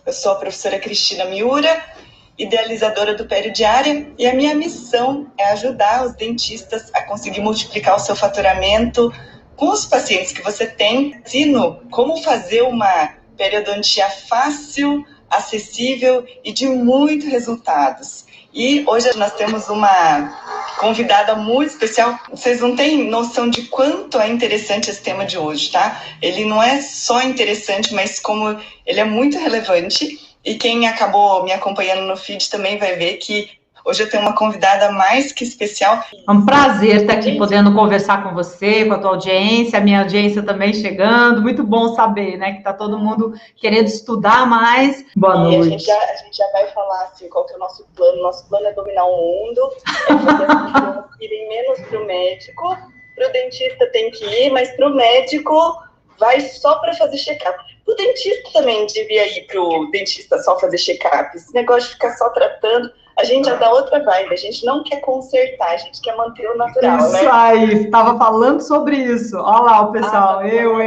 Eu sou a professora Cristina Miura, idealizadora do Pério Diária, e a minha missão é ajudar os dentistas a conseguir multiplicar o seu faturamento com os pacientes que você tem. Ensino como fazer uma periodontia fácil, acessível e de muitos resultados. E hoje nós temos uma convidada muito especial. Vocês não têm noção de quanto é interessante esse tema de hoje, tá? Ele não é só interessante, mas como ele é muito relevante. E quem acabou me acompanhando no feed também vai ver que hoje eu tenho uma convidada mais que especial. É um prazer estar aqui podendo conversar com você, com a tua audiência, a minha audiência também chegando. Muito bom saber, né, que está todo mundo querendo estudar mais. Boa noite. A gente já vai falar assim, qual que é o nosso plano. Nosso plano é dominar o mundo, é fazer as pessoas irem menos para o médico. Para o dentista tem que ir, mas para o médico vai só para fazer check-up. O dentista também devia ir para o dentista só fazer check-up. Esse negócio de ficar só tratando, a gente já dá outra vibe. A gente não quer consertar, a gente quer manter o natural, isso, né? Isso aí, estava falando sobre isso. Olha lá o pessoal, eu.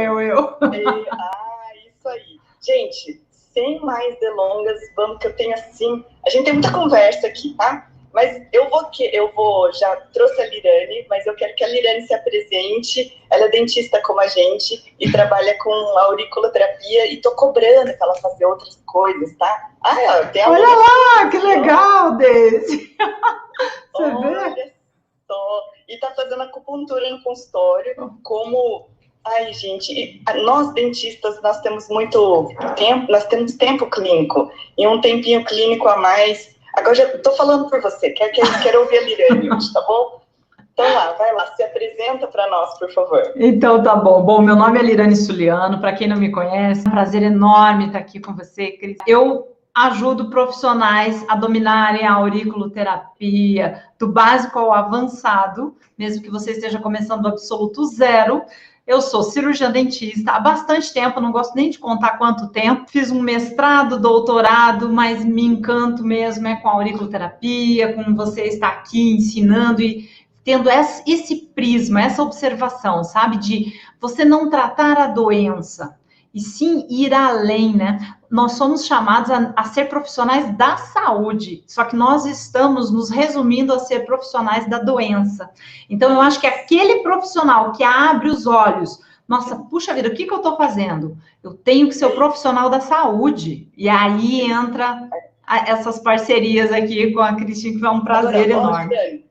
Isso aí. Gente, sem mais delongas, vamos que eu tenho assim... A gente tem muita conversa aqui, tá? Mas eu vou, já trouxe a Lirane, mas eu quero que a Lirane se apresente. Ela é dentista como a gente e trabalha com auriculoterapia e tô cobrando para ela fazer outras coisas, tá? Olha lá, que legal, Deise! Você vê? Olha só. E tá fazendo acupuntura no consultório, como... Ai, gente, nós dentistas, nós temos muito tempo, nós temos tempo clínico e um tempinho clínico a mais. Agora já tô falando por você, quero ouvir a Lirane hoje, tá bom? Então vai lá, se apresenta para nós, por favor. Então tá bom. Bom, meu nome é Lirane Suliano, para quem não me conhece, é um prazer enorme estar aqui com você, Cris. Eu ajudo profissionais a dominarem a auriculoterapia, do básico ao avançado, mesmo que você esteja começando do absoluto zero. Eu sou cirurgiã dentista há bastante tempo, não gosto nem de contar quanto tempo. Fiz um mestrado, doutorado, mas me encanto mesmo com a auriculoterapia, com você estar aqui ensinando e tendo esse prisma, essa observação, sabe? De você não tratar a doença, e sim ir além, né? Nós somos chamados a ser profissionais da saúde, só que nós estamos nos resumindo a ser profissionais da doença. Então, eu acho que aquele profissional que abre os olhos, nossa, puxa vida, o que eu estou fazendo? Eu tenho que ser o profissional da saúde. E aí entra essas parcerias aqui com a Cristina, que foi um prazer enorme.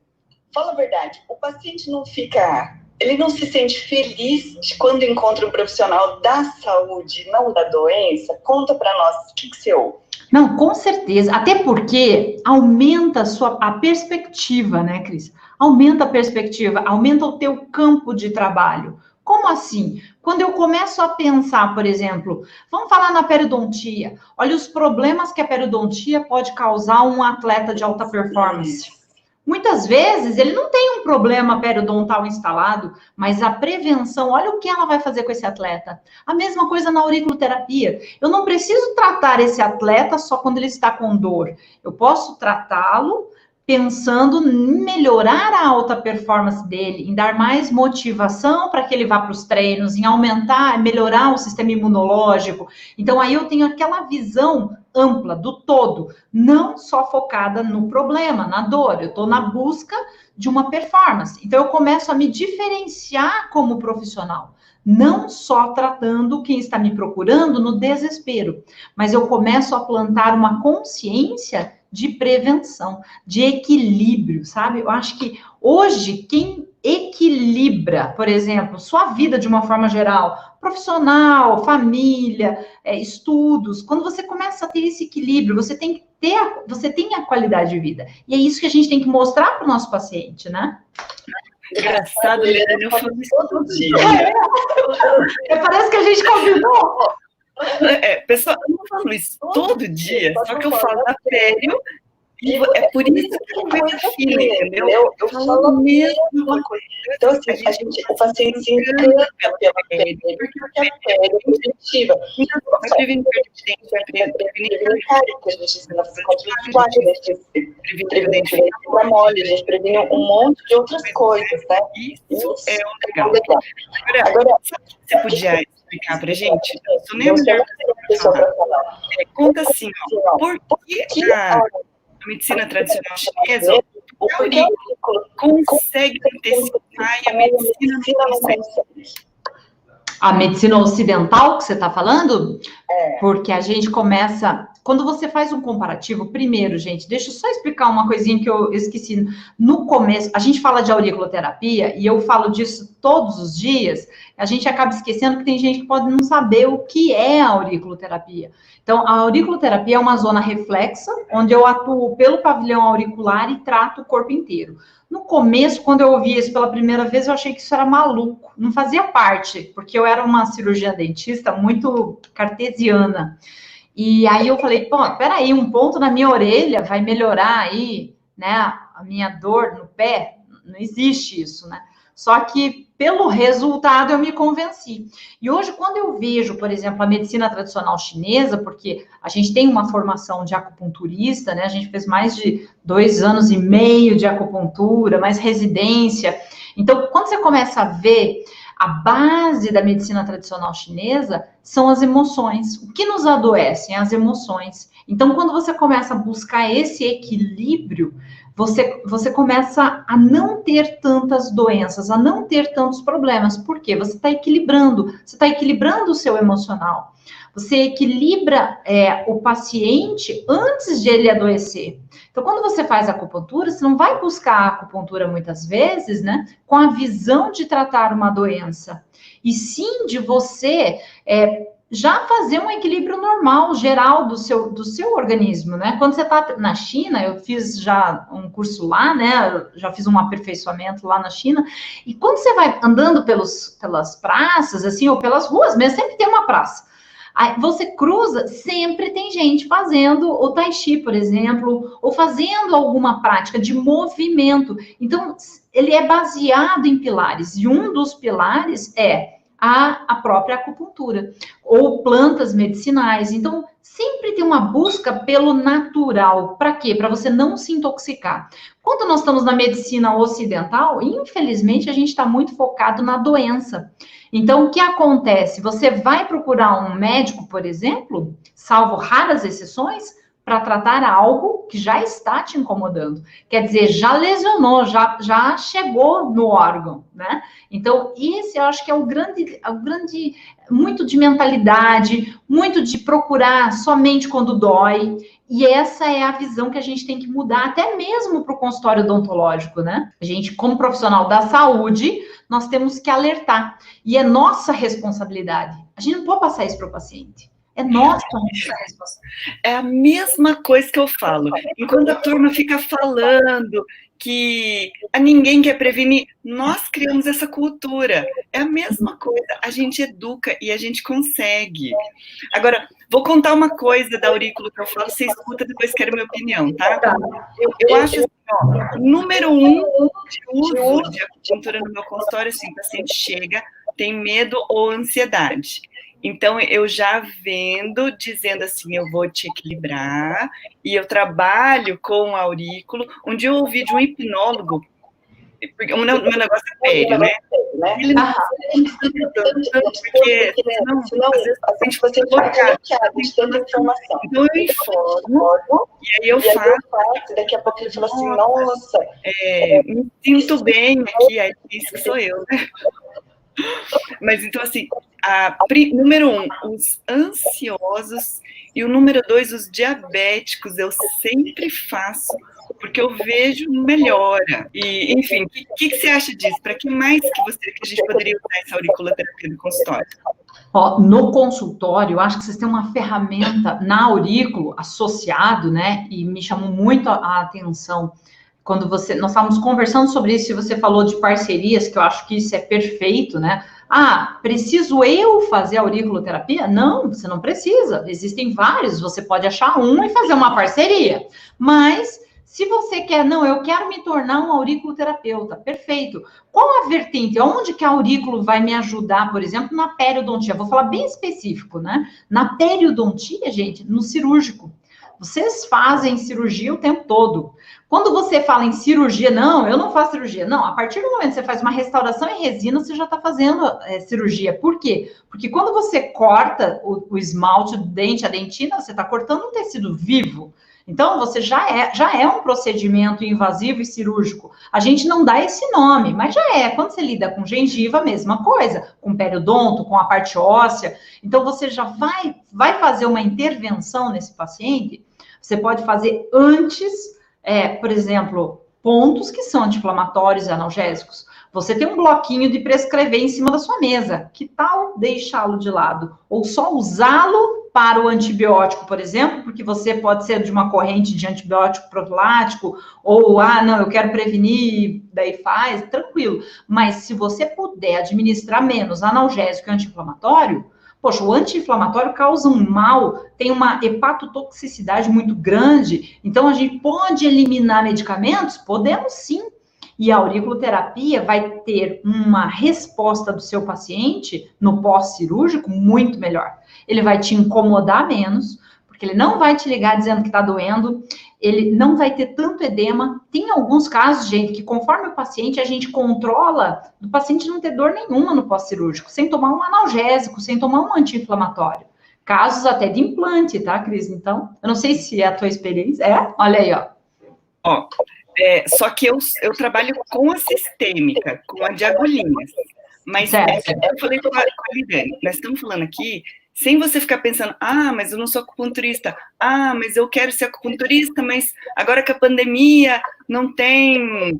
Fala a verdade, o paciente não fica... Ele não se sente feliz de quando encontra um profissional da saúde, não da doença? Conta para nós, o que você ouve? Não, com certeza. Até porque aumenta a perspectiva, né, Cris? Aumenta a perspectiva, aumenta o teu campo de trabalho. Como assim? Quando eu começo a pensar, por exemplo, vamos falar na periodontia. Olha os problemas que a periodontia pode causar a um atleta de alta performance. Muitas vezes ele não tem um problema periodontal instalado, mas a prevenção, olha o que ela vai fazer com esse atleta. A mesma coisa na auriculoterapia. Eu não preciso tratar esse atleta só quando ele está com dor. Eu posso tratá-lo pensando em melhorar a alta performance dele, em dar mais motivação para que ele vá para os treinos, em aumentar, melhorar o sistema imunológico. Então, aí eu tenho aquela visão ampla do todo, não só focada no problema, na dor. Eu estou na busca de uma performance. Então, eu começo a me diferenciar como profissional. Não só tratando quem está me procurando no desespero, mas eu começo a plantar uma consciência de prevenção, de equilíbrio, sabe? Eu acho que hoje quem equilibra, por exemplo, sua vida de uma forma geral, profissional, família, estudos, quando você começa a ter esse equilíbrio, você tem a qualidade de vida. E é isso que a gente tem que mostrar para o nosso paciente, né? Engraçado, Lirane, eu faço isso todo dia. Parece que a gente combinou. Pessoal, eu não falo isso todo dia, só que eu falo a sério, e é por isso que é coisa fina, entendeu? Eu falo a mesma coisa. Então, assim, o paciente se encanta pela pele, porque a pele é intuitiva. Então, vai prevenir persistência, vai prevenir cárie, que a gente ensina a fazer controle de plástico, a gente previne a mole, a gente previne um monte de outras coisas, né? Isso é legal. Agora, você podia explicar pra gente? Eu sou nem a melhor pessoa falar. Conta assim, ó, por que a medicina tradicional chinesa, o aurículo consegue antecipar e a medicina não consegue? A medicina ocidental que você está falando? Porque a gente começa... Quando você faz um comparativo, primeiro, gente, deixa eu só explicar uma coisinha que eu esqueci. No começo, a gente fala de auriculoterapia, e eu falo disso todos os dias, a gente acaba esquecendo que tem gente que pode não saber o que é a auriculoterapia. Então, a auriculoterapia é uma zona reflexa, onde eu atuo pelo pavilhão auricular e trato o corpo inteiro. No começo, quando eu ouvi isso pela primeira vez, eu achei que isso era maluco, não fazia parte, porque eu era uma cirurgiã dentista muito cartesiana. E aí eu falei, pô, peraí, um ponto na minha orelha vai melhorar aí, né, a minha dor no pé? Não existe isso, né? Só que pelo resultado eu me convenci. E hoje, quando eu vejo, por exemplo, a medicina tradicional chinesa, porque a gente tem uma formação de acupunturista, né? A gente fez mais de 2 anos e meio de acupuntura, mais residência. Então, quando você começa a ver a base da medicina tradicional chinesa, são as emoções. O que nos adoecem? As emoções. Então, quando você começa a buscar esse equilíbrio, você começa a não ter tantas doenças, a não ter tantos problemas. Por quê? Você está equilibrando o seu emocional. Você equilibra o paciente antes de ele adoecer. Então, quando você faz acupuntura, você não vai buscar a acupuntura muitas vezes, né, com a visão de tratar uma doença, e sim de você já fazer um equilíbrio normal, geral do seu organismo, né? Quando você está na China, eu fiz já um curso lá, né? Já fiz um aperfeiçoamento lá na China, e quando você vai andando pelas praças, assim, ou pelas ruas mesmo, sempre tem uma praça. Aí você cruza, sempre tem gente fazendo o tai chi, por exemplo, ou fazendo alguma prática de movimento. Então, ele é baseado em pilares, e um dos pilares é a própria acupuntura, ou plantas medicinais. Então, sempre tem uma busca pelo natural. Para quê? Para você não se intoxicar. Quando nós estamos na medicina ocidental, infelizmente, a gente está muito focado na doença. Então, o que acontece? Você vai procurar um médico, por exemplo, salvo raras exceções, para tratar algo que já está te incomodando. Quer dizer, já lesionou, já chegou no órgão, né? Então, esse eu acho que é o grande, muito de mentalidade, muito de procurar somente quando dói. E essa é a visão que a gente tem que mudar, até mesmo para o consultório odontológico, né? A gente, como profissional da saúde, nós temos que alertar. E é nossa responsabilidade. A gente não pode passar isso para o paciente. É nossa responsabilidade. É a mesma coisa que eu falo. Enquanto a turma fica falando que ninguém quer prevenir, nós criamos essa cultura. É a mesma coisa. A gente educa e a gente consegue. Agora, vou contar uma coisa da aurícula que eu falo, você escuta, depois quero minha opinião, tá? Eu acho assim, ó, número 1 de uso de acupuntura no meu consultório, assim, o paciente chega, tem medo ou ansiedade. Então, eu já vendo, dizendo assim, eu vou te equilibrar, e eu trabalho com o aurículo. Um dia eu ouvi de um hipnólogo, porque o meu negócio é sério, né? Ele não porque senão, às vezes, a gente vai ser bloqueado de tanta informação. Então, eu informo, e aí eu faço, daqui a pouco ele fala assim, nossa, me sinto bem aqui, aí isso que sou eu, né? Mas, então, assim, número 1, os ansiosos, e o número 2, os diabéticos, eu sempre faço, porque eu vejo melhora. E, enfim, o que você acha disso? Para que mais que a gente poderia usar essa auriculoterapia no consultório? Ó, no consultório, eu acho que vocês têm uma ferramenta na aurículo associado, né? E me chamou muito a atenção quando nós estávamos conversando sobre isso, e você falou de parcerias, que eu acho que isso é perfeito, né? Ah, preciso eu fazer auriculoterapia? Não, você não precisa. Existem vários, você pode achar um e fazer uma parceria. Mas, se você quer, não, eu quero me tornar um auriculoterapeuta, perfeito. Qual a vertente? Onde que a aurículo vai me ajudar, por exemplo, na periodontia? Vou falar bem específico, né? Na periodontia, gente, no cirúrgico. Vocês fazem cirurgia o tempo todo. Quando você fala em cirurgia, não, eu não faço cirurgia. Não, a partir do momento que você faz uma restauração em resina, você já está fazendo cirurgia. Por quê? Porque quando você corta o esmalte do dente, a dentina, você está cortando um tecido vivo. Então, você já é um procedimento invasivo e cirúrgico. A gente não dá esse nome, mas já é. Quando você lida com gengiva, a mesma coisa. Com periodonto, com a parte óssea. Então, você já vai fazer uma intervenção nesse paciente. Você pode fazer antes, por exemplo, pontos que são anti-inflamatórios e analgésicos. Você tem um bloquinho de prescrever em cima da sua mesa. Que tal deixá-lo de lado? Ou só usá-lo para o antibiótico, por exemplo, porque você pode ser de uma corrente de antibiótico profilático, ou, não, eu quero prevenir, daí faz, tranquilo. Mas se você puder administrar menos analgésico e anti-inflamatório, poxa, o anti-inflamatório causa um mal, tem uma hepatotoxicidade muito grande, então a gente pode eliminar medicamentos? Podemos sim. E a auriculoterapia vai ter uma resposta do seu paciente no pós-cirúrgico muito melhor. Ele vai te incomodar menos, porque ele não vai te ligar dizendo que está doendo, ele não vai ter tanto edema. Tem alguns casos, gente, que conforme o paciente, a gente controla do paciente não ter dor nenhuma no pós-cirúrgico, sem tomar um analgésico, sem tomar um anti-inflamatório. Casos até de implante, tá, Cris? Então, eu não sei se é a tua experiência. Olha aí, ó. Só que eu trabalho com a sistêmica, com a de agulhinhas. Mas eu falei com a Lirane, nós estamos falando aqui, sem você ficar pensando, mas eu não sou acupunturista, mas eu quero ser acupunturista, mas agora que a pandemia não tem,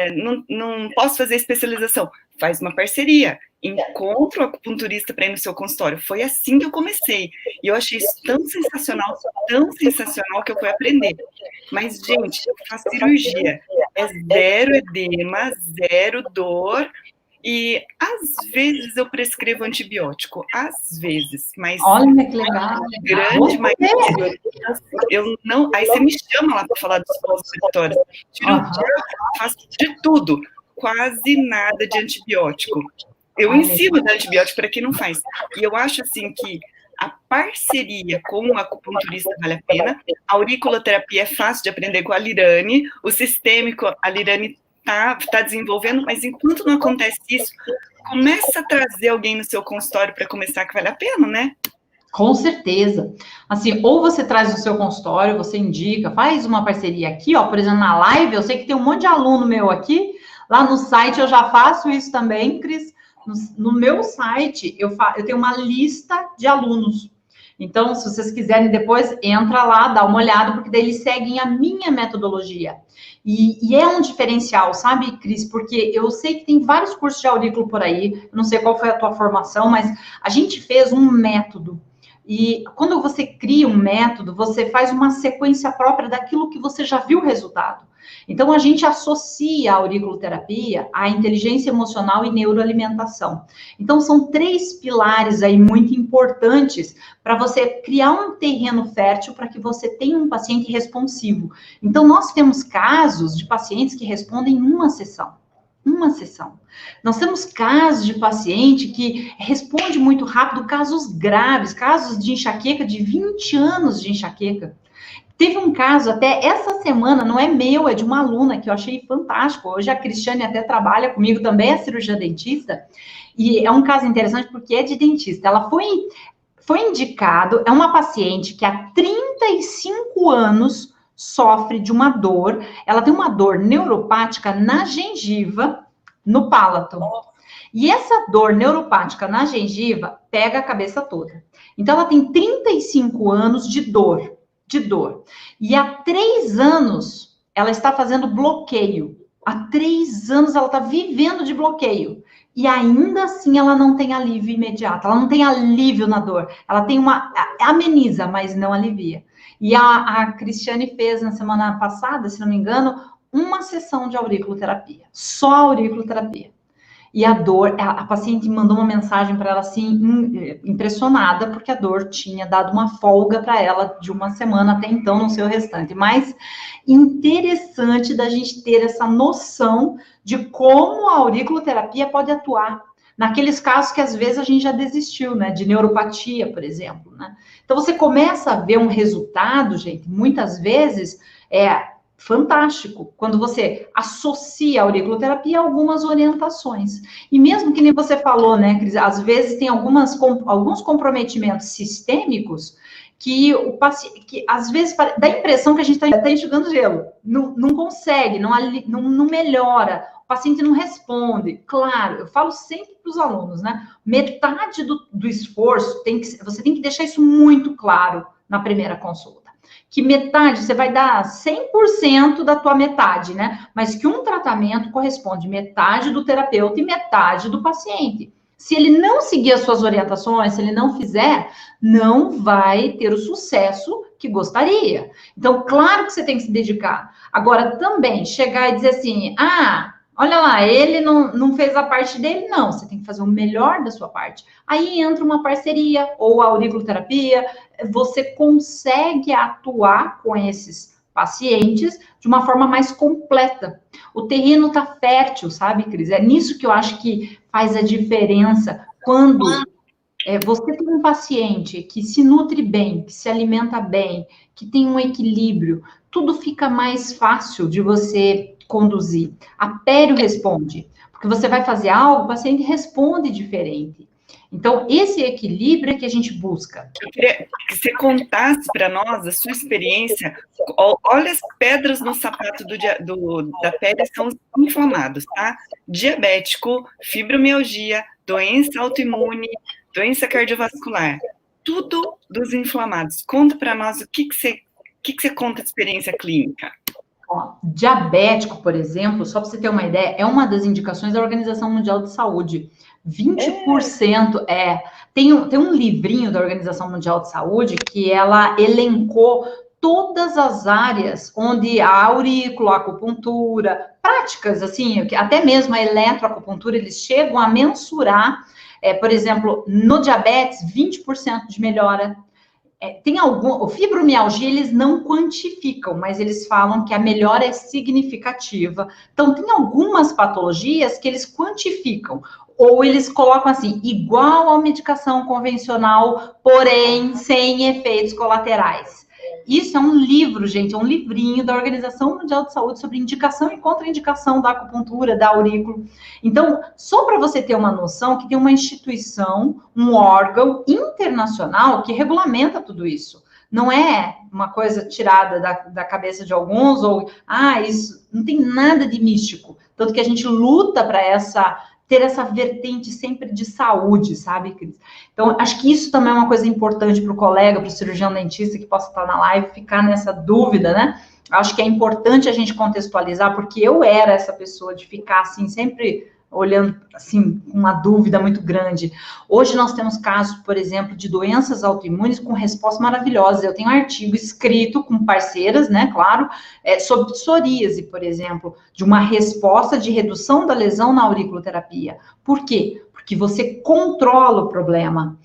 não posso fazer especialização. Faz uma parceria, encontra o acupunturista para ir no seu consultório. Foi assim que eu comecei. E eu achei isso tão sensacional que eu fui aprender. Mas, gente, eu faço cirurgia. É zero edema, zero dor. E, às vezes, eu prescrevo antibiótico. Às vezes. Mas, olha que legal. Grande maioria. Eu não... Aí você me chama lá para falar dos consultórios. Faço de tudo. Quase nada de antibiótico. Eu ensino de antibiótico para quem não faz. E eu acho, assim, que a parceria com o acupunturista vale a pena. A auriculoterapia é fácil de aprender com a Lirane. O sistêmico, a Lirane tá desenvolvendo, mas enquanto não acontece isso, começa a trazer alguém no seu consultório para começar, que vale a pena, né? Com certeza. Assim, ou você traz no seu consultório, você indica, faz uma parceria aqui, ó, por exemplo, na live, eu sei que tem um monte de aluno meu aqui, lá no site eu já faço isso também, Cris. No meu site, eu tenho uma lista de alunos. Então, se vocês quiserem depois, entra lá, dá uma olhada, porque daí eles seguem a minha metodologia. E é um diferencial, sabe, Cris? Porque eu sei que tem vários cursos de aurículo por aí, eu não sei qual foi a tua formação, mas a gente fez um método. E quando você cria um método, você faz uma sequência própria daquilo que você já viu o resultado. Então, a gente associa a auriculoterapia à inteligência emocional e neuroalimentação. Então, são 3 pilares aí muito importantes para você criar um terreno fértil para que você tenha um paciente responsivo. Então, nós temos casos de pacientes que respondem em uma sessão. Nós temos casos de paciente que responde muito rápido, casos graves, casos de enxaqueca, de 20 anos de enxaqueca. Teve um caso até essa semana, não é meu, é de uma aluna que eu achei fantástico. Hoje a Cristiane até trabalha comigo, também é cirurgiã dentista, e é um caso interessante porque é de dentista. Ela foi indicado, é uma paciente que há 35 anos sofre de uma dor, ela tem uma dor neuropática na gengiva, no palato. E essa dor neuropática na gengiva pega a cabeça toda. Então, ela tem 35 anos de dor. E há 3 anos, ela está fazendo bloqueio. Há 3 anos, ela está vivendo de bloqueio. E ainda assim, ela não tem alívio imediato. Ela não tem alívio na dor. Ela tem ameniza, mas não alivia. E a Cristiane fez, na semana passada, se não me engano, uma sessão de auriculoterapia. Só auriculoterapia. E a dor, a paciente mandou uma mensagem para ela assim, impressionada, porque a dor tinha dado uma folga para ela de uma semana até então, não sei o restante. Mas interessante da gente ter essa noção de como a auriculoterapia pode atuar. naqueles casos que às vezes a gente já desistiu, né? De neuropatia, por exemplo, né? Então você começa a ver um resultado, gente, muitas vezes fantástico, quando você associa a auriculoterapia a algumas orientações. E mesmo que nem você falou, né, Cris, às vezes tem alguns comprometimentos sistêmicos que o paciente, que às vezes dá a impressão que a gente está enxugando gelo, não consegue, não melhora, o paciente não responde. Claro, eu falo sempre para os alunos, né? Metade do esforço você tem que deixar isso muito claro na primeira consulta. Que metade, você vai dar 100% da tua metade, né? Mas que um tratamento corresponde metade do terapeuta e metade do paciente. Se ele não seguir as suas orientações, se ele não fizer, não vai ter o sucesso que gostaria. Então, claro que você tem que se dedicar. Agora, também, chegar e dizer assim, olha lá, ele não fez a parte dele. Não, você tem que fazer o melhor da sua parte. Aí entra uma parceria, ou a auriculoterapia, você consegue atuar com esses pacientes de uma forma mais completa. O terreno está fértil, sabe, Cris? É nisso que eu acho que faz a diferença. Quando você tem um paciente que se nutre bem, que se alimenta bem, que tem um equilíbrio, tudo fica mais fácil de você conduzir. A pério responde, porque você vai fazer algo, o paciente responde diferente. Então, esse equilíbrio é que a gente busca. Eu queria que você contasse para nós a sua experiência. Olha as pedras no sapato da pele são os inflamados, tá? Diabético, fibromialgia, doença autoimune, doença cardiovascular. Tudo dos inflamados. Conta para nós o que você conta de experiência clínica. Diabético, por exemplo, só para você ter uma ideia, é uma das indicações da Organização Mundial de Saúde. 20% tem um livrinho da Organização Mundial de Saúde que ela elencou todas as áreas onde a aurícula, a acupuntura, práticas assim, até mesmo a eletroacupuntura, eles chegam a mensurar, por exemplo, no diabetes, 20% de melhora. O fibromialgia eles não quantificam, mas eles falam que a melhora é significativa. Então, tem algumas patologias que eles quantificam, ou eles colocam assim, igual à medicação convencional, porém sem efeitos colaterais. Isso é um livro, gente, é um livrinho da Organização Mundial de Saúde sobre indicação e contraindicação da acupuntura, da aurícula. Então, só para você ter uma noção que tem uma instituição, um órgão internacional que regulamenta tudo isso. Não é uma coisa tirada da cabeça de alguns, ou, isso não tem nada de místico. Tanto que a gente luta para ter essa vertente sempre de saúde, sabe, Cris? Então, acho que isso também é uma coisa importante para o colega, para o cirurgião dentista que possa estar na live, ficar nessa dúvida, né? Acho que é importante a gente contextualizar, porque eu era essa pessoa de ficar, assim, sempre olhando, assim, com uma dúvida muito grande. Hoje nós temos casos, por exemplo, de doenças autoimunes com respostas maravilhosas. Eu tenho um artigo escrito com parceiras, né, claro, sobre psoríase, por exemplo, de uma resposta de redução da lesão na auriculoterapia. Por quê? Porque você controla o problema.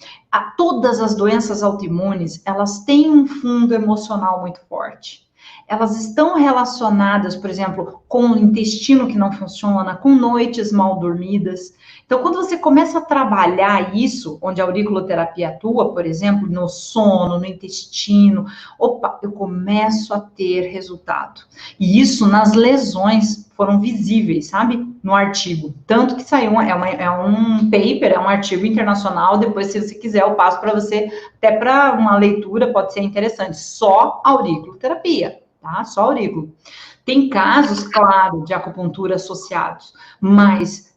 Todas as doenças autoimunes, elas têm um fundo emocional muito forte. Elas estão relacionadas, por exemplo, com o intestino que não funciona, com noites mal dormidas. Então, quando você começa a trabalhar isso, onde a auriculoterapia atua, por exemplo, no sono, no intestino, eu começo a ter resultado. E isso nas lesões foram visíveis, sabe? No artigo. Tanto que saiu, é um paper, é um artigo internacional, depois, se você quiser, eu passo para você, até para uma leitura, pode ser interessante. Só auriculoterapia. Tá? Só aurículo. Tem casos, claro, de acupuntura associados,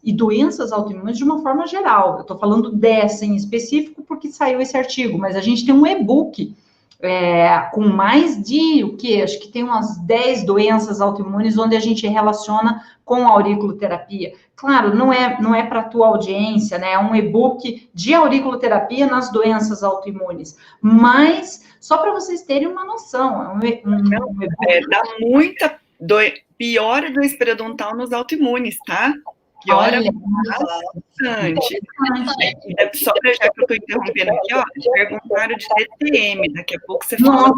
e doenças autoimunes de uma forma geral. Eu estou falando dessa em específico porque saiu esse artigo, mas a gente tem um e-book com mais de, acho que tem umas 10 doenças autoimunes onde a gente relaciona com a auriculoterapia. Claro, não é para a tua audiência, né? É um e-book de auriculoterapia nas doenças autoimunes, mas só para vocês terem uma noção. Dá muita piora do periodontal nos autoimunes, tá? Piora bastante. Só para já que eu estou interrompendo aqui, ó, perguntaram de DTM, daqui a pouco você fala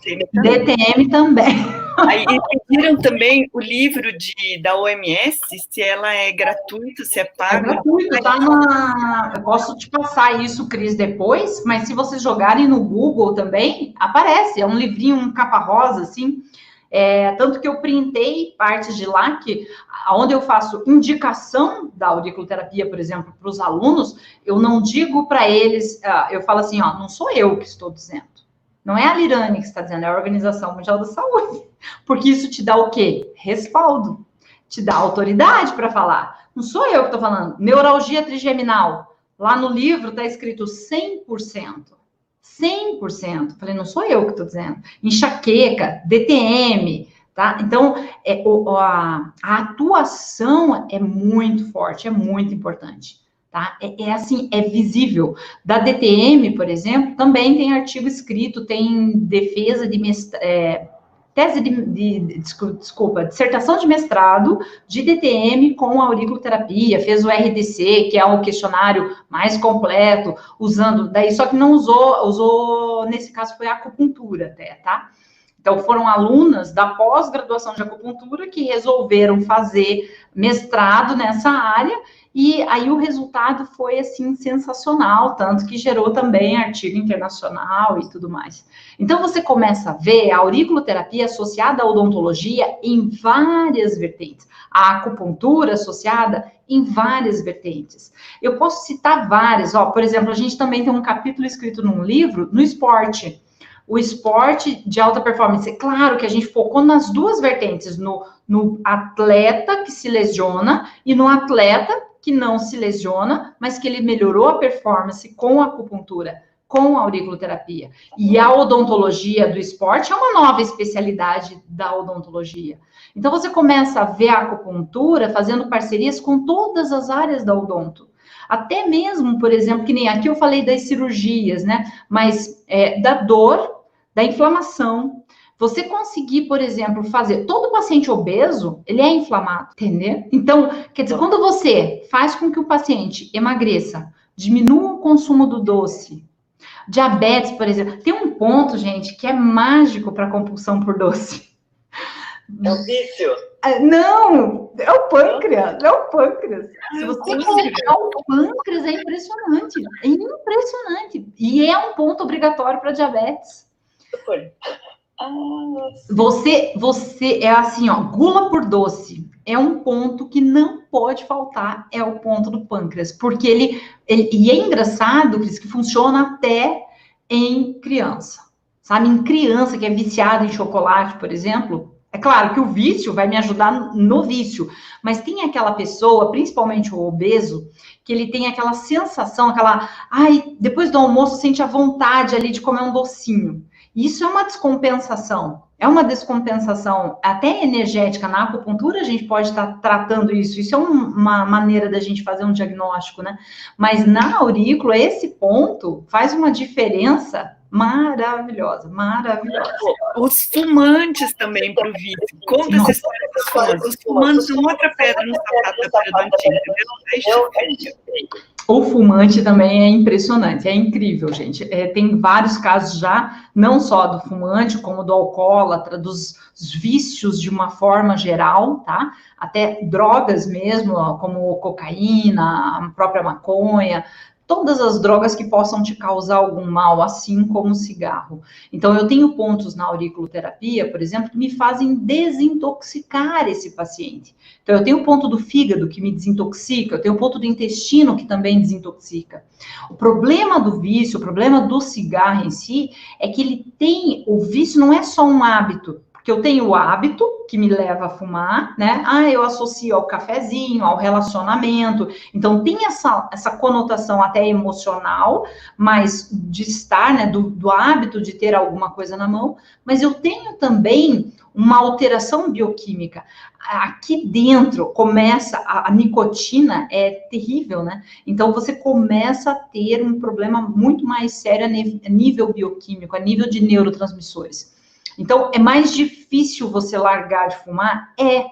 de DTM também. DTM também. Aí pediram também o livro da OMS, se ela é gratuita, se é paga. É gratuito, tá eu posso te passar isso, Cris, depois, mas se vocês jogarem no Google também, aparece, é um livrinho, um capa rosa, assim, tanto que eu printei partes de lá, onde eu faço indicação da auriculoterapia, por exemplo, para os alunos, eu não digo para eles, eu falo assim, ó, não sou eu que estou dizendo, não é a Lirane que está dizendo, é a Organização Mundial da Saúde, porque isso te dá o quê? Respaldo, te dá autoridade para falar, não sou eu que estou falando, neuralgia trigeminal, lá no livro está escrito 100%. 100%. Falei, não sou eu que estou dizendo. Enxaqueca, DTM, tá? Então, a atuação é muito forte, é muito importante, tá? Assim, é visível. Da DTM, por exemplo, também tem artigo escrito, tem defesa de dissertação de mestrado de DTM com auriculoterapia, fez o RDC, que é o questionário mais completo, usando, daí só que não usou, nesse caso foi a acupuntura até, tá? Então, foram alunas da pós-graduação de acupuntura que resolveram fazer mestrado nessa área, e aí o resultado foi, assim, sensacional, tanto que gerou também artigo internacional e tudo mais. Então, você começa a ver a auriculoterapia associada à odontologia em várias vertentes. A acupuntura associada em várias vertentes. Eu posso citar várias, por exemplo, a gente também tem um capítulo escrito num livro no esporte. O esporte de alta performance, é claro que a gente focou nas duas vertentes, no atleta que se lesiona e no atleta que não se lesiona, mas que ele melhorou a performance com a acupuntura, com a auriculoterapia. E a odontologia do esporte é uma nova especialidade da odontologia. Então, você começa a ver a acupuntura fazendo parcerias com todas as áreas da odonto. Até mesmo, por exemplo, que nem aqui eu falei das cirurgias, né? Mas da dor, da inflamação. Você conseguir, por exemplo, fazer... Todo paciente obeso, ele é inflamado, entendeu? Então, quer dizer, quando você faz com que o paciente emagreça, diminua o consumo do doce, diabetes, por exemplo... Tem um ponto, gente, que é mágico para compulsão por doce. É o vício? Não, é o pâncreas, é o pâncreas. Se você olhar o pâncreas, é impressionante, é impressionante. E é um ponto obrigatório para diabetes. Você é assim, ó, gula por doce é um ponto que não pode faltar, é o ponto do pâncreas, porque e é engraçado, Cris, que funciona até em criança, sabe? Em criança que é viciada em chocolate, por exemplo, é claro que o vício vai me ajudar no vício, mas tem aquela pessoa, principalmente o obeso, que ele tem aquela sensação, depois do almoço sente a vontade ali de comer um docinho. Isso é uma descompensação até energética. Na acupuntura a gente pode estar tratando isso. Isso é uma maneira da gente fazer um diagnóstico, né? Mas na aurícula, esse ponto faz uma diferença maravilhosa, maravilhosa. Os fumantes também para o vício. Conta essa história dos fumantes. Os fumantes são outra pedra no sapato da periodontia, entendeu? O fumante também é impressionante, é incrível, gente. Tem vários casos já, não só do fumante, como do alcoólatra, dos vícios de uma forma geral, tá? Até drogas mesmo, como cocaína, a própria maconha, todas as drogas que possam te causar algum mal, assim como o cigarro. Então, eu tenho pontos na auriculoterapia, por exemplo, que me fazem desintoxicar esse paciente. Então, eu tenho o ponto do fígado que me desintoxica, eu tenho o ponto do intestino que também desintoxica. O problema do vício, o problema do cigarro em si, é que o vício não é só um hábito, porque eu tenho o hábito que me leva a fumar, né? Eu associo ao cafezinho, ao relacionamento. Então, tem essa conotação até emocional, mas de estar, né? Do hábito de ter alguma coisa na mão. Mas eu tenho também uma alteração bioquímica. Aqui dentro começa, a nicotina é terrível, né? Então, você começa a ter um problema muito mais sério a nível bioquímico, a nível de neurotransmissores. Então, é mais difícil você largar de fumar? É,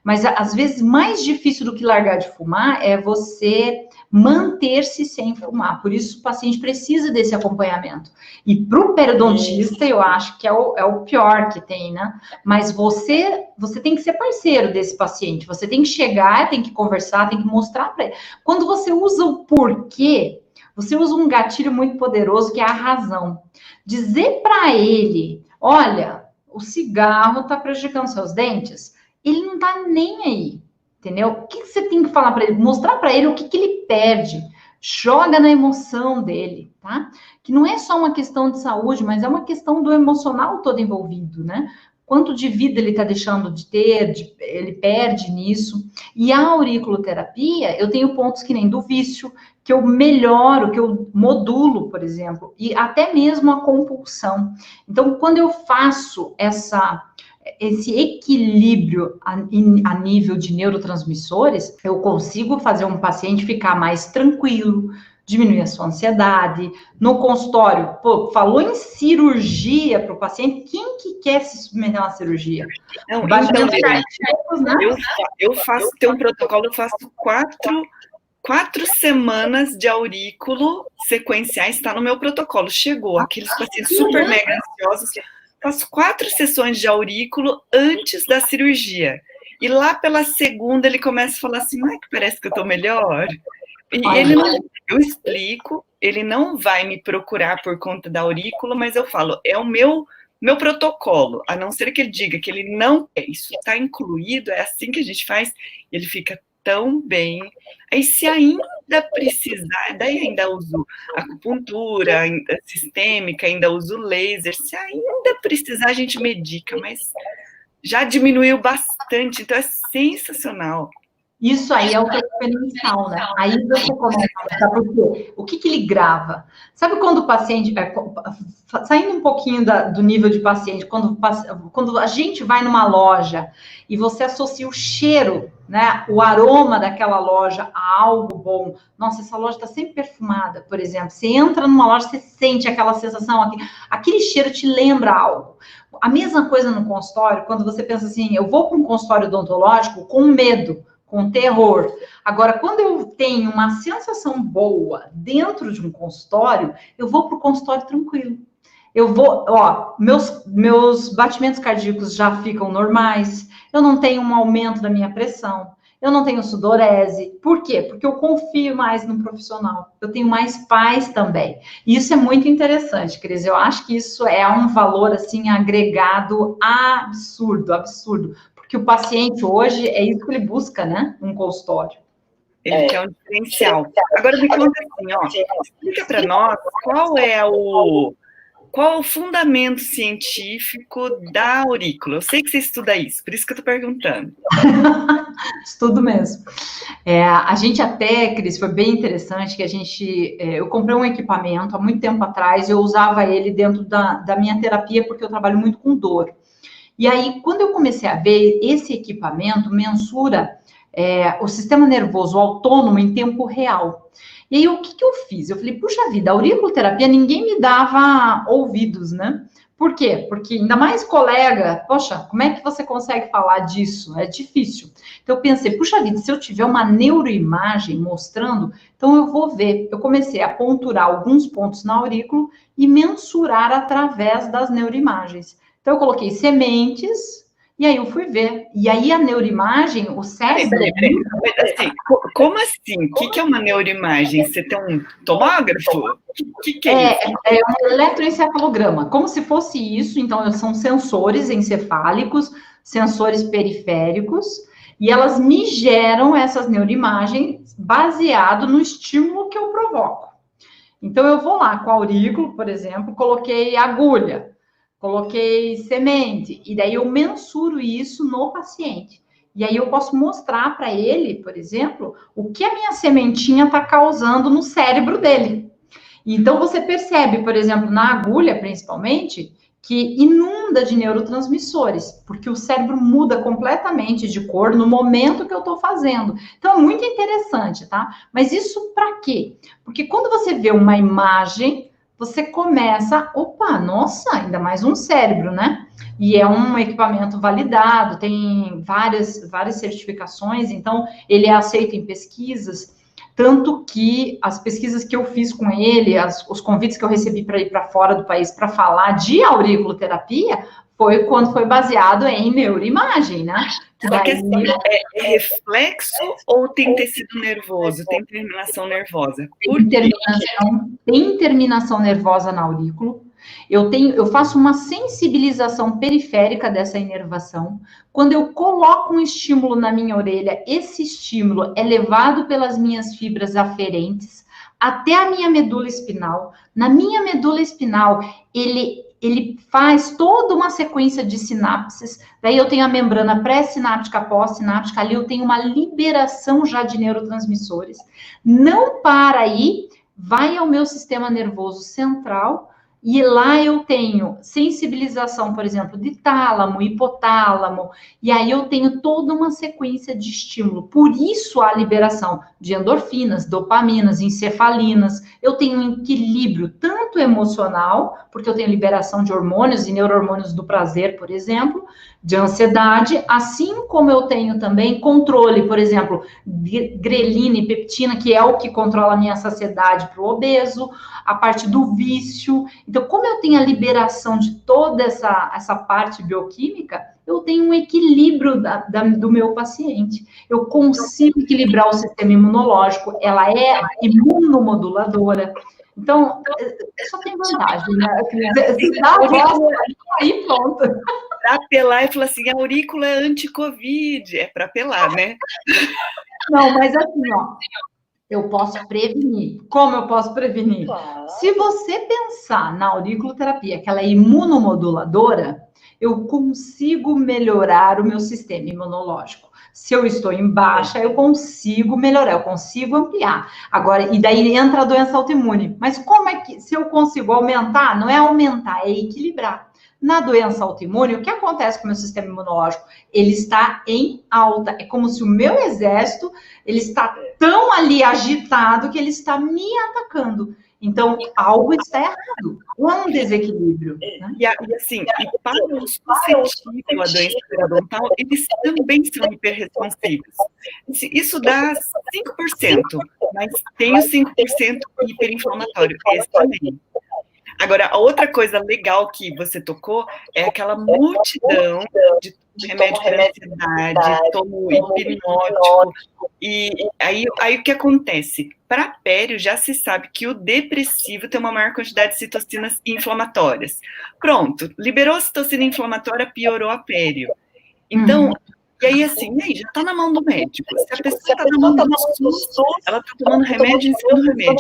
mas às vezes mais difícil do que largar de fumar é você manter-se sem fumar. Por isso, o paciente precisa desse acompanhamento. E para o periodontista, eu acho que é o pior que tem, né? Mas você tem que ser parceiro desse paciente. Você tem que chegar, tem que conversar, tem que mostrar para ele. Quando você usa o porquê, você usa um gatilho muito poderoso que é a razão. Dizer para ele, olha, o cigarro está prejudicando seus dentes, ele não está nem aí, entendeu? O que você tem que falar para ele? Mostrar para ele o que ele perde. Joga na emoção dele, tá? Que não é só uma questão de saúde, mas é uma questão do emocional todo envolvido, né? Quanto de vida ele está deixando de ter, ele perde nisso. E a auriculoterapia, eu tenho pontos que nem do vício, que eu melhoro, que eu modulo, por exemplo, e até mesmo a compulsão. Então, quando eu faço esse equilíbrio a nível de neurotransmissores, eu consigo fazer um paciente ficar mais tranquilo, diminuir a sua ansiedade. No consultório, falou em cirurgia para o paciente, quem que quer se submeter a uma cirurgia? Não, então, eu faço, tem um protocolo, eu faço 4 semanas de aurículo sequenciais, está no meu protocolo, chegou, aqueles pacientes super mega ansiosos, faço 4 sessões de aurículo antes da cirurgia, e lá pela segunda ele começa a falar assim, não é que parece que eu estou melhor? E ele não, eu explico, ele não vai me procurar por conta da aurícula, mas eu falo, é o meu protocolo, a não ser que ele diga que ele não quer, isso está incluído, é assim que a gente faz, e ele fica tão bem. Aí, se ainda precisar, daí ainda uso acupuntura, ainda sistêmica, ainda uso laser, se ainda precisar, a gente medica, mas já diminuiu bastante, então é sensacional. Isso aí é o que é exponencial, né? Aí você começa a pensar, porque o que ele grava? Sabe quando o paciente, saindo um pouquinho do nível de paciente, quando a gente vai numa loja e você associa o cheiro, né, o aroma daquela loja a algo bom. Nossa, essa loja está sempre perfumada, por exemplo. Você entra numa loja, você sente aquela sensação, aquele cheiro te lembra algo. A mesma coisa no consultório, quando você pensa assim, eu vou para um consultório odontológico com medo, com terror. Agora, quando eu tenho uma sensação boa dentro de um consultório, eu vou para o consultório tranquilo. Eu vou, meus batimentos cardíacos já ficam normais, eu não tenho um aumento da minha pressão, eu não tenho sudorese. Por quê? Porque eu confio mais no profissional, eu tenho mais paz também. E isso é muito interessante, Cris. Eu acho que isso é um valor, assim, agregado absurdo. Porque o paciente hoje, é isso que ele busca, né? Um consultório. Ele quer um diferencial. Agora me conta assim, explica para nós qual é o fundamento científico da aurícula. Eu sei que você estuda isso, por isso que eu estou perguntando. Estudo mesmo. A gente até, Cris, foi bem interessante que eu comprei um equipamento há muito tempo atrás, eu usava ele dentro da minha terapia, porque eu trabalho muito com dor. E aí, quando eu comecei a ver, esse equipamento mensura o sistema nervoso autônomo em tempo real. E aí, o que eu fiz? Eu falei, puxa vida, a auriculoterapia, ninguém me dava ouvidos, né? Por quê? Porque ainda mais colega, poxa, como é que você consegue falar disso? É difícil. Então, eu pensei, puxa vida, se eu tiver uma neuroimagem mostrando, então eu vou ver. Eu comecei a ponturar alguns pontos na aurícula e mensurar através das neuroimagens. Então, eu coloquei sementes, e aí eu fui ver. E aí, a neuroimagem, o cérebro... Assim, como assim? O que é uma neuroimagem? Você tem um tomógrafo? O que é isso? É um eletroencefalograma, como se fosse isso. Então, são sensores encefálicos, sensores periféricos, e elas me geram essas neuroimagens baseado no estímulo que eu provoco. Então, eu vou lá com a aurícula, por exemplo, coloquei agulha, coloquei semente, e daí eu mensuro isso no paciente. E aí eu posso mostrar para ele, por exemplo, o que a minha sementinha está causando no cérebro dele. Então você percebe, por exemplo, na agulha, principalmente, que inunda de neurotransmissores, porque o cérebro muda completamente de cor no momento que eu estou fazendo. Então é muito interessante, tá? Mas isso para quê? Porque quando você vê uma imagem, você começa, opa, nossa, ainda mais um cérebro, né? E é um equipamento validado, tem várias certificações, então ele é aceito em pesquisas, tanto que as pesquisas que eu fiz com ele, os convites que eu recebi para ir para fora do país para falar de auriculoterapia, foi quando foi baseado em neuroimagem, né? Só que assim, é reflexo ou tem tecido nervoso, tem terminação nervosa? Tem terminação nervosa na aurícula. Eu faço uma sensibilização periférica dessa inervação. Quando eu coloco um estímulo na minha orelha, esse estímulo é levado pelas minhas fibras aferentes até a minha medula espinal. Na minha medula espinal, ele faz toda uma sequência de sinapses, daí eu tenho a membrana pré-sináptica, pós-sináptica, ali eu tenho uma liberação já de neurotransmissores. Não para aí, vai ao meu sistema nervoso central, e lá eu tenho sensibilização, por exemplo, de tálamo, hipotálamo, e aí eu tenho toda uma sequência de estímulo. Por isso a liberação de endorfinas, dopaminas, encefalinas. Eu tenho um equilíbrio tanto emocional, porque eu tenho liberação de hormônios e neurohormônios do prazer, por exemplo, de ansiedade, assim como eu tenho também controle, por exemplo, grelina e peptina, que é o que controla a minha saciedade para o obeso, a parte do vício. Então, como eu tenho a liberação de toda essa parte bioquímica, eu tenho um equilíbrio do meu paciente. Eu consigo equilibrar o sistema imunológico, ela é imunomoduladora. Então, só tem vantagem, né? Se dá a voz, aí pronto. Para apelar e falar assim, a aurícula é anti-Covid, é para apelar, né? Não, mas assim, ó, eu posso prevenir. Como eu posso prevenir? Claro. Se você pensar na auriculoterapia, que ela é imunomoduladora, eu consigo melhorar o meu sistema imunológico. Se eu estou em baixa, eu consigo melhorar, eu consigo ampliar. Agora, e daí entra a doença autoimune. Mas como é que, se eu consigo aumentar, não é aumentar, é equilibrar. Na doença autoimune, o que acontece com o meu sistema imunológico? Ele está em alta. É como se o meu exército, ele está tão ali agitado que ele está me atacando. Então, algo está errado. É um desequilíbrio. Né? E assim, e para os suscetíveis à doença periodontal, eles também são hiperresponsivos. Isso dá 5%, mas tem o 5% hiperinflamatório. Esse também. Agora, a outra coisa legal que você tocou é aquela multidão de remédio para ansiedade, tomo hipnótico. E aí o que acontece? Para pério, já se sabe que o depressivo tem uma maior quantidade de citocinas inflamatórias. Pronto, liberou a citocina inflamatória, piorou a pério. Então, e aí assim, já está na mão do médico. Se a pessoa está na mão do SUS, ela está tomando remédio em cima do remédio.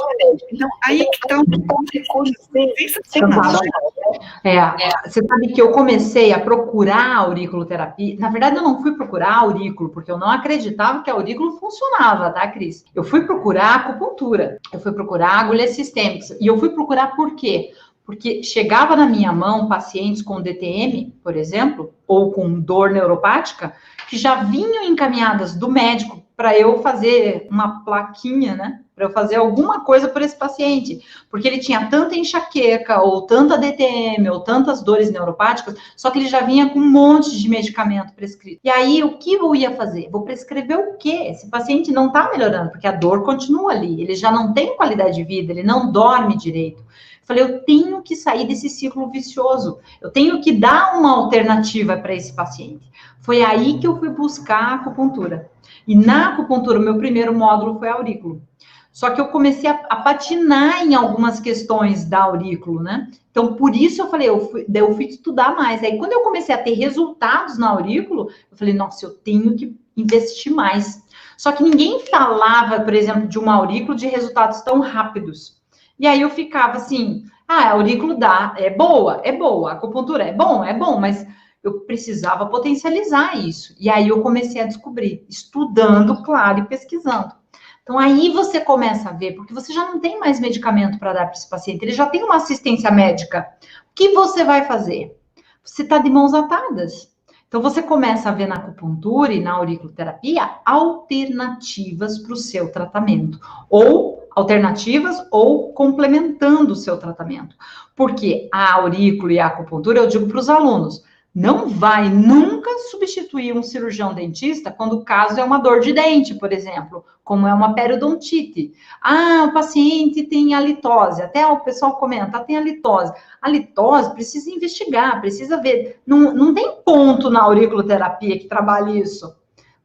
Então, aí que está um sensacional. Você sabe que eu comecei a procurar auriculoterapia. Na verdade, eu não fui procurar aurículo, porque eu não acreditava que a aurículo funcionava, tá, Cris? Eu fui procurar acupuntura, eu fui procurar agulhas sistêmicas. E eu fui procurar por quê? Porque chegava na minha mão pacientes com DTM, por exemplo, ou com dor neuropática, que já vinham encaminhadas do médico para eu fazer uma plaquinha, né? Para eu fazer alguma coisa por esse paciente. Porque ele tinha tanta enxaqueca, ou tanta DTM, ou tantas dores neuropáticas, só que ele já vinha com um monte de medicamento prescrito. E aí, o que eu ia fazer? Vou prescrever o quê? Esse paciente não está melhorando, porque a dor continua ali. Ele já não tem qualidade de vida, ele não dorme direito. Falei, eu tenho que sair desse ciclo vicioso. Eu tenho que dar uma alternativa para esse paciente. Foi aí que eu fui buscar a acupuntura. E na acupuntura, o meu primeiro módulo foi aurículo. Só que eu comecei a patinar em algumas questões da aurículo, né? Então, por isso eu falei, eu fui estudar mais. Aí, quando eu comecei a ter resultados na aurículo, eu falei, nossa, eu tenho que investir mais. Só que ninguém falava, por exemplo, de uma aurículo de resultados tão rápidos. E aí eu ficava assim, a aurículo é boa, a acupuntura é bom, mas eu precisava potencializar isso. E aí eu comecei a descobrir, estudando, claro, e pesquisando. Então aí você começa a ver, porque você já não tem mais medicamento para dar para esse paciente, ele já tem uma assistência médica. O que você vai fazer? Você está de mãos atadas. Então, você começa a ver na acupuntura e na auriculoterapia alternativas para o seu tratamento. Ou alternativas ou complementando o seu tratamento. Porque a aurícula e a acupuntura, eu digo para os alunos, não vai nunca substituir um cirurgião dentista quando o caso é uma dor de dente, por exemplo, como é uma periodontite. Ah, o paciente tem halitose, até o pessoal comenta, tem halitose. A litose precisa investigar, precisa ver. Não tem ponto na auriculoterapia que trabalhe isso.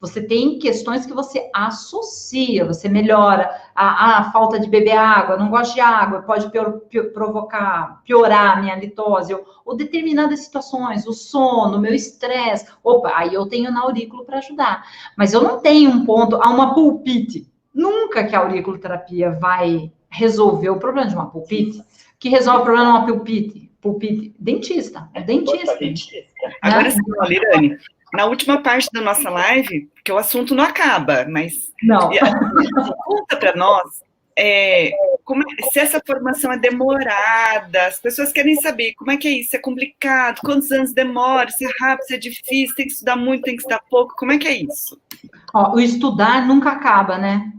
Você tem questões que você associa, você melhora a falta de beber água, não gosto de água, pode piorar a minha litose, ou determinadas situações, o sono, o meu estresse. Opa, aí eu tenho na aurícula para ajudar. Mas eu não tenho um ponto, uma pulpite. Nunca que a auriculoterapia vai resolver o problema de uma pulpite. Que resolve o problema de uma pulpite? Pulpite, dentista, é dentista. Agora sim, Lirane, na última parte da nossa live, porque o assunto não acaba, mas não. Conta para nós se essa formação é demorada, as pessoas querem saber como é que é isso, é complicado, quantos anos demora, se é rápido, se é difícil, tem que estudar muito, tem que estudar pouco, como é que é isso? Ó, o estudar nunca acaba, né?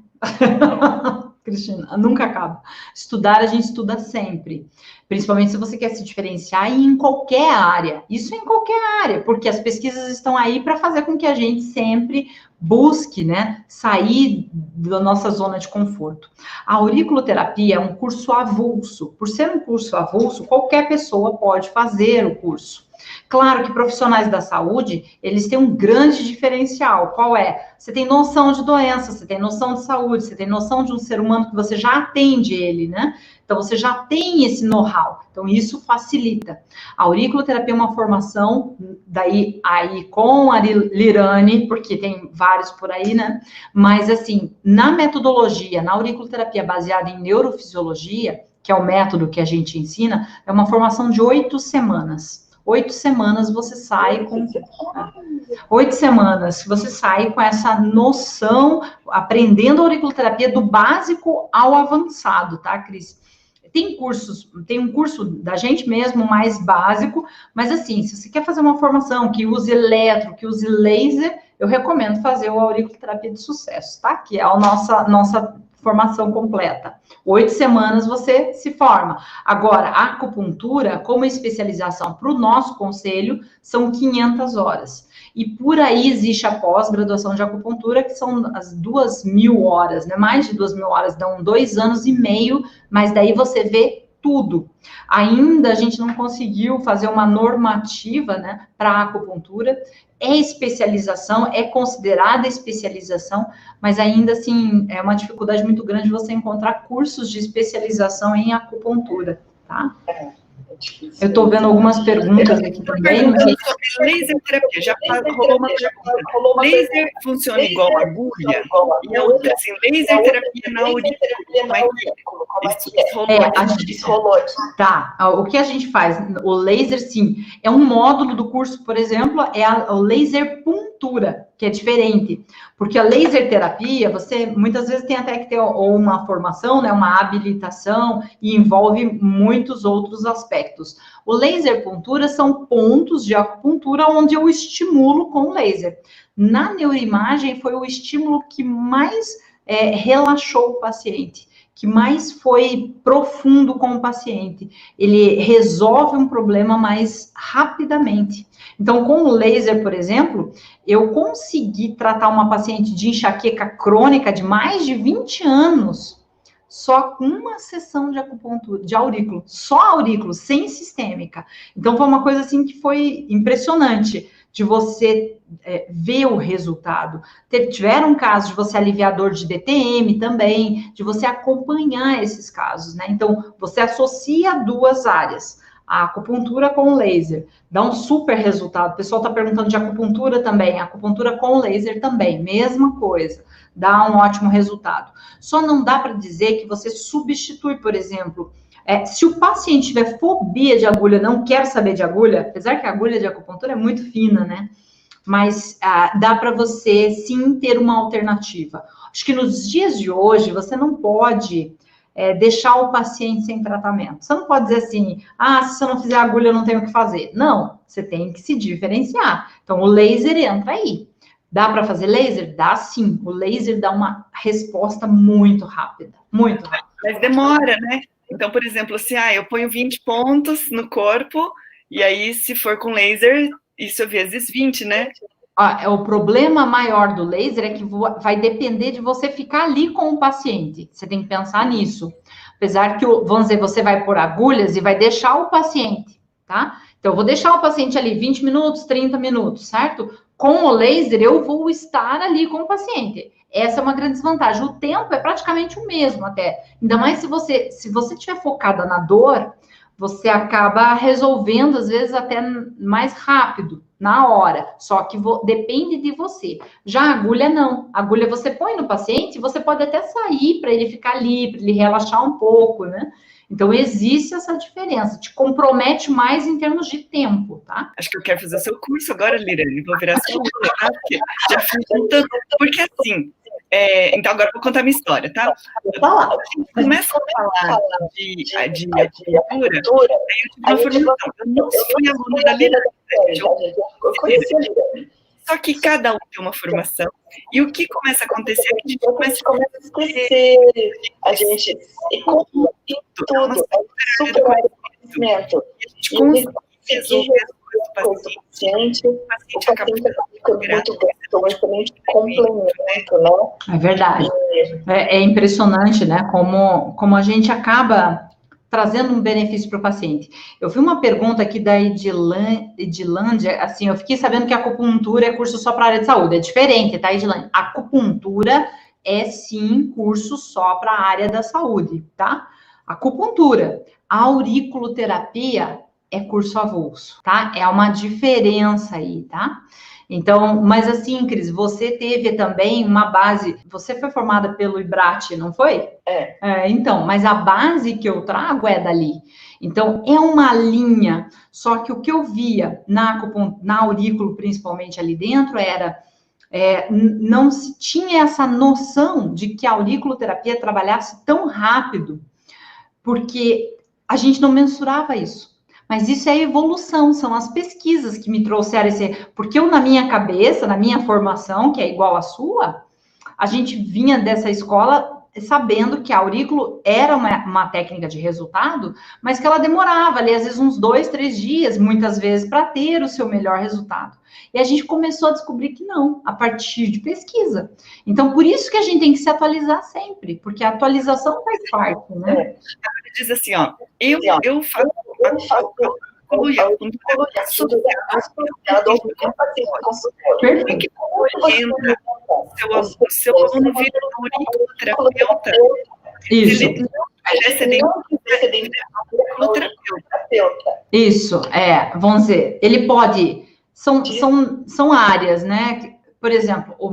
Cristina, nunca acaba. Estudar, a gente estuda sempre. Principalmente se você quer se diferenciar e em qualquer área. Isso em qualquer área, porque as pesquisas estão aí para fazer com que a gente sempre busque, né, sair da nossa zona de conforto. A auriculoterapia é um curso avulso. Por ser um curso avulso, qualquer pessoa pode fazer o curso. Claro que profissionais da saúde, eles têm um grande diferencial. Qual é? Você tem noção de doença, você tem noção de saúde, você tem noção de um ser humano que você já atende ele, né? Então, você já tem esse know-how. Então, isso facilita. A auriculoterapia é uma formação, daí aí com a Lirane, porque tem vários por aí, né? Mas, assim, na metodologia, na auriculoterapia baseada em neurofisiologia, que é o método que a gente ensina, é uma formação de 8 semanas. 8 semanas você sai com... 8 semanas você sai com essa noção, aprendendo a auriculoterapia do básico ao avançado, tá, Cris? Tem um curso da gente mesmo mais básico, mas assim, se você quer fazer uma formação que use eletro, que use laser, eu recomendo fazer o auriculoterapia de sucesso, tá? Que é a nossa formação completa. 8 semanas você se forma. Agora, a acupuntura, como especialização para o nosso conselho, são 500 horas. E por aí existe a pós-graduação de acupuntura, que são as 2.000 horas, né? Mais de 2.000 horas, dão 2 anos e meio, mas daí você vê tudo. Ainda a gente não conseguiu fazer uma normativa, né, para a acupuntura. É especialização, é considerada especialização, mas ainda assim é uma dificuldade muito grande você encontrar cursos de especialização em acupuntura, tá? Eu estou vendo algumas perguntas aqui também. Laser terapia, já rolou uma pergunta. Laser funciona igual agulha? E a outra, assim, laser terapia na aurícula. Isso rolou aqui. Tá, o que a gente faz? O laser, sim, é um módulo do curso, por exemplo, é o laser puntura, que é diferente. Porque a laser terapia, você muitas vezes tem até que ter ou uma formação, né, uma habilitação, e envolve muitos outros aspectos. O laser puntura são pontos de acupuntura onde eu estimulo com laser. Na neuroimagem foi o estímulo que mais relaxou o paciente, que mais foi profundo com o paciente. Ele resolve um problema mais rapidamente. Então, com o laser, por exemplo, eu consegui tratar uma paciente de enxaqueca crônica de mais de 20 anos, só com uma sessão de acupuntura, de aurículo, só aurículo, sem sistêmica. Então, foi uma coisa assim que foi impressionante, de você ver o resultado. Tiveram casos de você aliviar dor de DTM também, de você acompanhar esses casos, né? Então, você associa duas áreas, a acupuntura com o laser, dá um super resultado. O pessoal está perguntando de acupuntura também, acupuntura com laser também, mesma coisa, dá um ótimo resultado. Só não dá para dizer que você substitui, por exemplo, se o paciente tiver fobia de agulha, não quer saber de agulha, apesar que a agulha de acupuntura é muito fina, né? Mas dá para você, sim, ter uma alternativa. Acho que nos dias de hoje, você não pode deixar o paciente sem tratamento. Você não pode dizer assim, se você não fizer agulha, eu não tenho o que fazer. Não, você tem que se diferenciar. Então, o laser entra aí. Dá para fazer laser? Dá sim. O laser dá uma resposta muito rápida. Muito rápida. Mas demora, né? Então, por exemplo, assim, eu ponho 20 pontos no corpo, e aí, se for com laser, isso é vezes 20, né? O problema maior do laser é que vai depender de você ficar ali com o paciente. Você tem que pensar nisso. Apesar que, vamos dizer, você vai pôr agulhas e vai deixar o paciente, tá? Então, eu vou deixar o paciente ali 20 minutos, 30 minutos, certo? Com o laser, eu vou estar ali com o paciente. Essa é uma grande desvantagem. O tempo é praticamente o mesmo até. Ainda mais se você estiver focada na dor, você acaba resolvendo, às vezes, até mais rápido, na hora. Só que depende de você. Já a agulha, não. A agulha você põe no paciente, você pode até sair para ele ficar ali, para ele relaxar um pouco, né? Então, existe essa diferença. Te compromete mais em termos de tempo, tá? Acho que eu quero fazer o seu curso agora, Lirane. Vou virar sua aluna, tá? Porque já fiz tanto. Porque assim, então agora eu vou contar a minha história, tá? A gente começa a falar de acupuntura, aí eu tive uma formação. Eu não fui aluna da Lirane, eu conheci a Lirane. Só que cada um tem uma formação, e o que começa a acontecer é que a gente começa a esquecer, a gente tudo, é super conhecimento. E a gente consegue resolver as coisas do paciente, o paciente acaba ficando muito grato, mas também de complemento, né? É verdade. É impressionante, né? Como a gente acaba trazendo um benefício para o paciente. Eu vi uma pergunta aqui da Edilândia, assim, eu fiquei sabendo que a acupuntura é curso só para a área de saúde. É diferente, tá, Edilândia? A acupuntura é, sim, curso só para a área da saúde, tá? Acupuntura. A auriculoterapia é curso avulso, tá? É uma diferença aí, tá? Então, mas assim, Cris, você teve também uma base, você foi formada pelo IBRAT, não foi? Então, mas a base que eu trago é dali. Então, é uma linha, só que o que eu via na aurículo, principalmente ali dentro, era não se tinha essa noção de que a auriculoterapia trabalhasse tão rápido, porque a gente não mensurava isso. Mas isso é evolução, são as pesquisas que me trouxeram porque eu, na minha cabeça, na minha formação, que é igual à sua, a gente vinha dessa escola sabendo que a aurículo era uma técnica de resultado, mas que ela demorava ali, às vezes, uns 2, 3 dias, muitas vezes, para ter o seu melhor resultado. E a gente começou a descobrir que não, a partir de pesquisa. Então, por isso que a gente tem que se atualizar sempre, porque a atualização faz parte, né? Ela diz assim, ó, eu faço o seu aluno vira auriculoterapeuta. Isso. Isso, vamos dizer, ele pode, são áreas, né? Por exemplo, o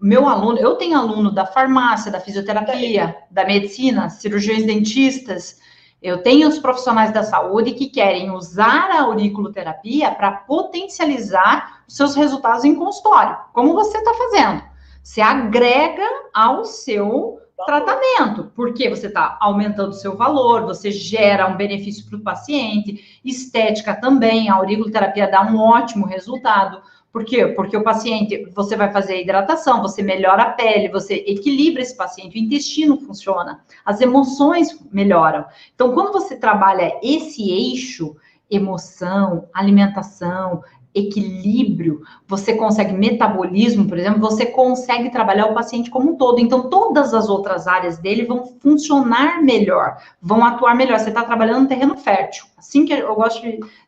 meu aluno, eu tenho aluno da farmácia, da fisioterapia, da medicina, cirurgiões dentistas, eu tenho os profissionais da saúde que querem usar a auriculoterapia para potencializar os seus resultados em consultório, como você está fazendo. Você agrega ao seu tratamento, porque você está aumentando o seu valor, você gera um benefício para o paciente, estética também, a auriculoterapia dá um ótimo resultado. Por quê? Porque o paciente, você vai fazer a hidratação, você melhora a pele, você equilibra esse paciente, o intestino funciona, as emoções melhoram. Então, quando você trabalha esse eixo, emoção, alimentação, equilíbrio, você consegue metabolismo, por exemplo, você consegue trabalhar o paciente como um todo. Então, todas as outras áreas dele vão funcionar melhor, vão atuar melhor. Você está trabalhando no terreno fértil. Assim que eu gosto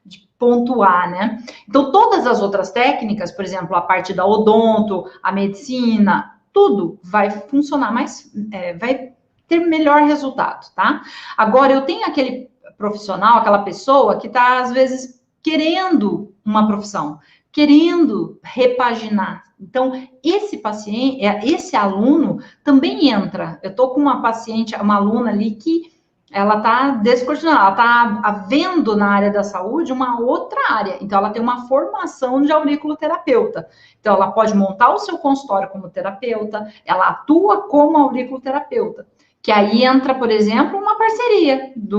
de pontuar, né? Então, todas as outras técnicas, por exemplo, a parte da odonto, a medicina, tudo vai funcionar mais, vai ter melhor resultado, tá? Agora, eu tenho aquele profissional, aquela pessoa que está, às vezes, querendo uma profissão, querendo repaginar. Então, esse paciente, esse aluno também entra. Eu estou com uma paciente, uma aluna ali que ela está descortinando, ela está vendo na área da saúde uma outra área. Então, ela tem uma formação de auriculoterapeuta. Então, ela pode montar o seu consultório como terapeuta, ela atua como auriculoterapeuta. Que aí entra, por exemplo, uma parceria de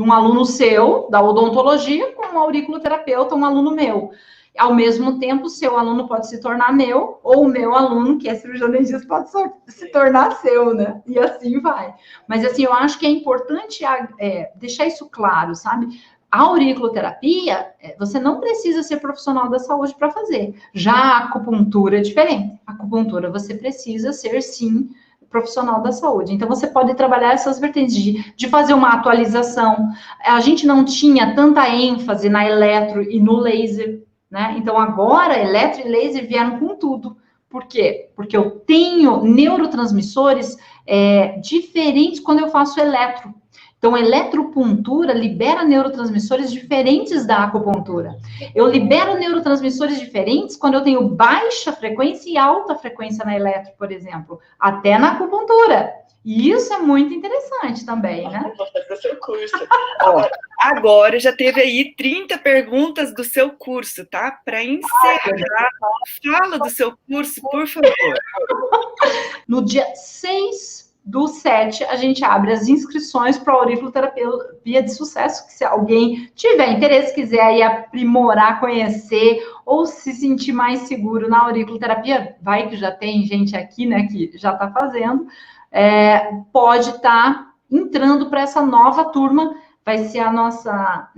um aluno seu, da odontologia, com um auriculoterapeuta, um aluno meu. Ao mesmo tempo, o seu aluno pode se tornar meu, ou o meu aluno, que é cirurgião dentista, pode se tornar seu, né? E assim vai. Mas, assim, eu acho que é importante deixar isso claro, sabe? A auriculoterapia, você não precisa ser profissional da saúde para fazer. Já a acupuntura é diferente. A acupuntura, você precisa ser, sim, profissional da saúde. Então, você pode trabalhar essas vertentes de fazer uma atualização. A gente não tinha tanta ênfase na eletro e no laser, né? Então, agora, eletro e laser vieram com tudo. Por quê? Porque eu tenho neurotransmissores diferentes quando eu faço eletro. Então, a eletropuntura libera neurotransmissores diferentes da acupuntura. Eu libero neurotransmissores diferentes quando eu tenho baixa frequência e alta frequência na eletro, por exemplo, até na acupuntura. E isso é muito interessante também, né? Vou fazer o seu curso. Ó, agora já teve aí 30 perguntas do seu curso, tá? Para encerrar, fala do seu curso, por favor. No dia 6/7, a gente abre as inscrições para a auriculoterapia de sucesso, que se alguém tiver interesse, quiser aí aprimorar, conhecer, ou se sentir mais seguro na auriculoterapia, vai que já tem gente aqui, né, que já está fazendo, pode estar entrando para essa nova turma. Vai ser a nossa,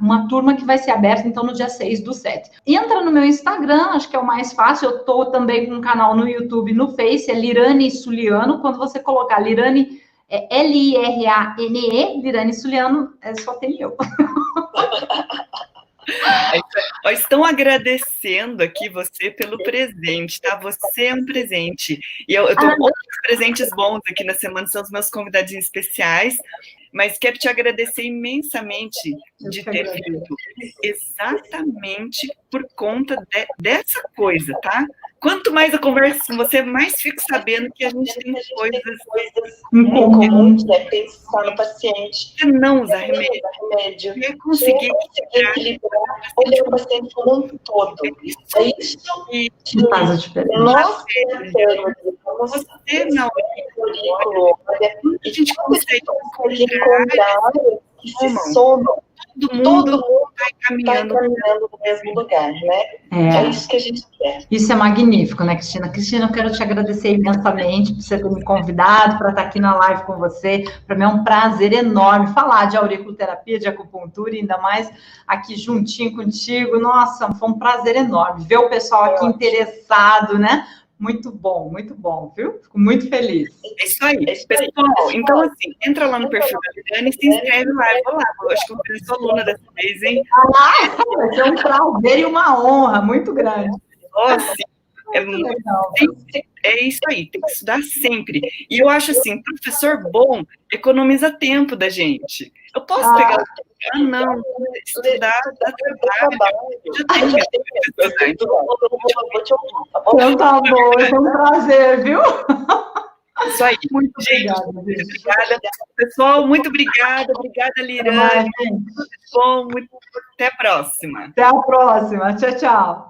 uma turma que vai ser aberta, então, no dia 6/7. Entra no meu Instagram, acho que é o mais fácil. Eu estou também com um canal no YouTube, no Face, é Lirane Suliano. Quando você colocar Lirane, Lirane, Lirane Suliano, só tem eu. Estão agradecendo aqui você pelo presente, tá? Você é um presente. E eu tô com outros presentes bons aqui na semana, são os meus convidados especiais, mas quero te agradecer imensamente de ter feito exatamente por conta dessa coisa, tá? Quanto mais eu converso com você, mais fico sabendo que a gente tem coisas em comum, que é pensar no paciente, não usar remédio, e conseguir equilibrar, olhar o paciente como um todo. É isso que faz a diferença. Nós tentamos, você não a gente consegue encontrar que se somam. Todo mundo está caminhando no mesmo lugar, né? É isso que a gente quer. Isso é magnífico, né, Cristina? Cristina, eu quero te agradecer imensamente por você ter me convidado para estar aqui na live com você. Para mim é um prazer enorme falar de auriculoterapia, de acupuntura, e ainda mais aqui juntinho contigo. Nossa, foi um prazer enorme ver o pessoal aqui interessado, né? Muito bom, viu? Fico muito feliz. É isso aí, pessoal. Então, assim, entra lá no perfil da Lirane e se inscreve lá. Eu vou lá, eu acho que eu sou aluna dessa vez, hein? Vai ser um prazer e uma honra muito grande. Nossa, é isso aí, tem que estudar sempre. E eu acho assim, professor bom economiza tempo da gente. Eu posso pegar... não, estudar dá trabalho. Então tá bom, é um prazer, viu? Isso aí. Muito obrigada. Pessoal, muito obrigada. Obrigada, Lirane. Muito bom. Até a próxima. Até a próxima. Tchau, tchau.